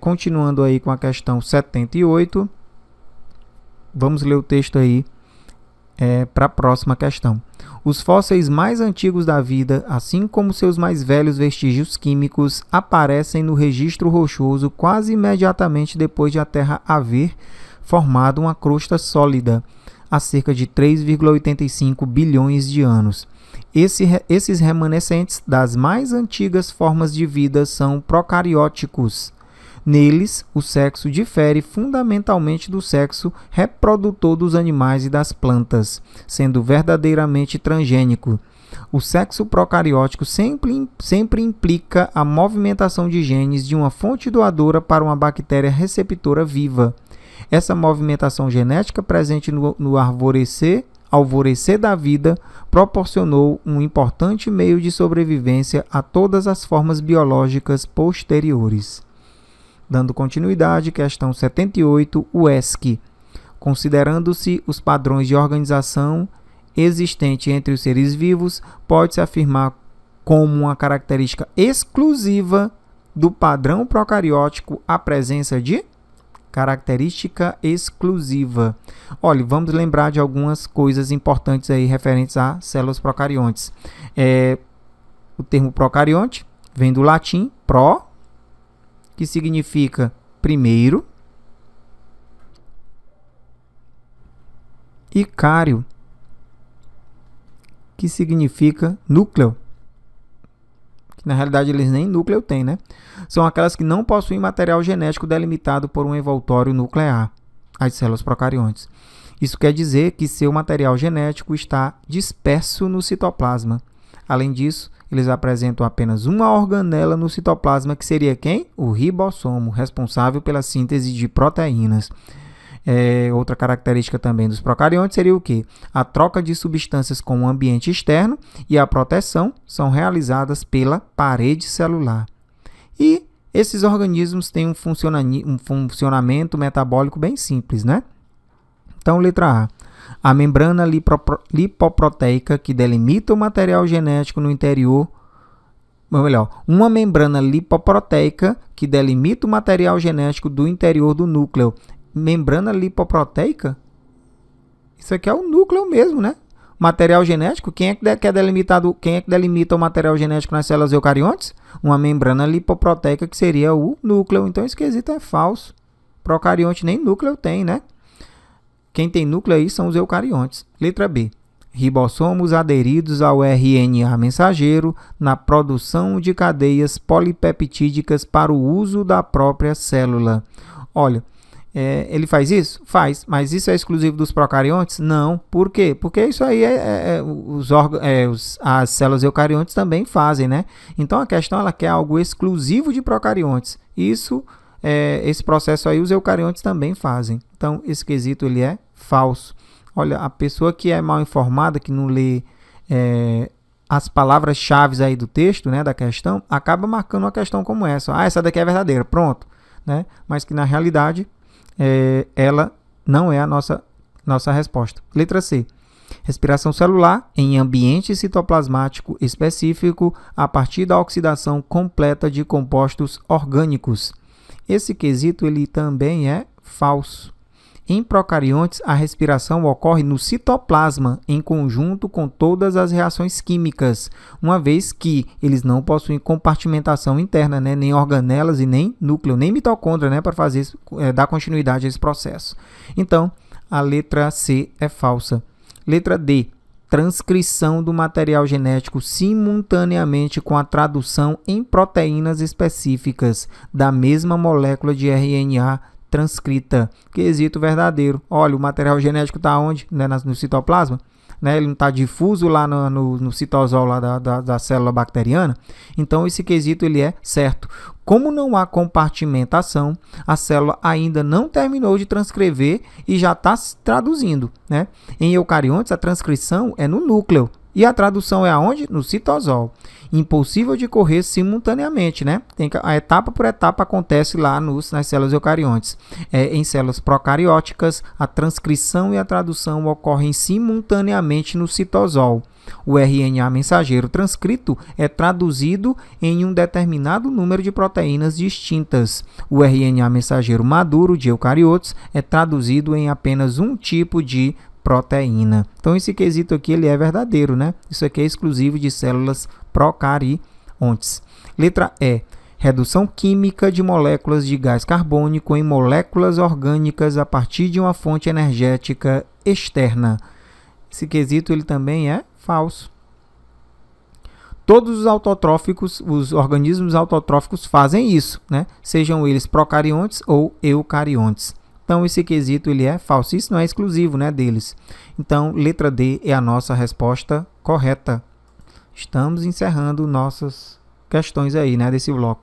Continuando aí com a questão 78, vamos ler o texto aí para a próxima questão. Os fósseis mais antigos da vida, assim como seus mais velhos vestígios químicos, aparecem no registro rochoso quase imediatamente depois de a Terra haver formado uma crosta sólida, há cerca de 3,85 bilhões de anos. Esses remanescentes das mais antigas formas de vida são procarióticos. Neles, o sexo difere fundamentalmente do sexo reprodutor dos animais e das plantas, sendo verdadeiramente transgênico. O sexo procariótico sempre implica a movimentação de genes de uma fonte doadora para uma bactéria receptora viva. Essa movimentação genética presente no alvorecer da vida proporcionou um importante meio de sobrevivência a todas as formas biológicas posteriores. Dando continuidade, questão 78, o ESC. Considerando-se os padrões de organização existente entre os seres vivos, pode-se afirmar como uma característica exclusiva do padrão procariótico a presença de característica exclusiva. Olha, vamos lembrar de algumas coisas importantes aí referentes a células procariontes. O termo procarionte vem do latim pro, que significa primeiro, e cário, que significa núcleo. Que na realidade eles nem núcleo têm, né? São aquelas que não possuem material genético delimitado por um envoltório nuclear, as células procariontes. Isso quer dizer que seu material genético está disperso no citoplasma. Além disso, eles apresentam apenas uma organela no citoplasma, que seria quem? O ribossomo, responsável pela síntese de proteínas. Outra característica também dos procariontes seria o quê? A troca de substâncias com o ambiente externo e a proteção são realizadas pela parede celular. E esses organismos têm um funcionamento metabólico bem simples, né? Então, letra A. A membrana lipoproteica que delimita o material genético no interior, ou melhor, uma membrana lipoproteica que delimita o material genético do interior do núcleo. Membrana lipoproteica? Isso aqui é o núcleo mesmo, né? Material genético, quem é que delimita o material genético nas células eucariontes? Uma membrana lipoproteica, que seria o núcleo. Então, esse quesito é falso. Procarionte nem núcleo tem, né? Quem tem núcleo aí são os eucariontes. Letra B. Ribossomos aderidos ao RNA mensageiro na produção de cadeias polipeptídicas para o uso da própria célula. Olha, ele faz isso? Faz. Mas isso é exclusivo dos procariontes? Não. Por quê? Porque isso aí as células eucariontes também fazem, né? Então, a questão ela quer algo exclusivo de procariontes. Esse processo aí os eucariontes também fazem. Então, esse quesito ele é falso. Olha, a pessoa que é mal informada, que não lê as palavras-chave aí do texto, né, da questão, acaba marcando uma questão como essa. Essa daqui é verdadeira, pronto. Né? Mas que na realidade ela não é a nossa resposta. Letra C. Respiração celular em ambiente citoplasmático específico a partir da oxidação completa de compostos orgânicos. Esse quesito ele também é falso. Em procariontes, a respiração ocorre no citoplasma, em conjunto com todas as reações químicas, uma vez que eles não possuem compartimentação interna, né? Nem organelas e nem núcleo, nem mitocôndria, né? Para dar continuidade a esse processo. Então, a letra C é falsa. Letra D. Transcrição do material genético simultaneamente com a tradução em proteínas específicas da mesma molécula de RNA transcrita. Quesito verdadeiro. Olha, o material genético está onde? Né, no citoplasma. Né? Ele não está difuso lá no citosol lá da célula bacteriana. Então, esse quesito ele é certo. Como não há compartimentação, a célula ainda não terminou de transcrever e já está traduzindo. Né? Em eucariontes, a transcrição é no núcleo. E a tradução é aonde? No citosol. Impossível de ocorrer simultaneamente, né? A etapa por etapa acontece lá nas células eucariontes. Em células procarióticas, a transcrição e a tradução ocorrem simultaneamente no citosol. O RNA mensageiro transcrito é traduzido em um determinado número de proteínas distintas. O RNA mensageiro maduro de eucariotos é traduzido em apenas um tipo de proteína. Então, esse quesito aqui ele é verdadeiro, né? Isso aqui é exclusivo de células procariontes. Letra E. Redução química de moléculas de gás carbônico em moléculas orgânicas a partir de uma fonte energética externa. Esse quesito ele também é falso. Todos os autotróficos, os organismos autotróficos fazem isso, né? Sejam eles procariontes ou eucariontes. Então, esse quesito ele é falso. Isso não é exclusivo, né, deles. Então, letra D é a nossa resposta correta. Estamos encerrando nossas questões aí, né, desse bloco.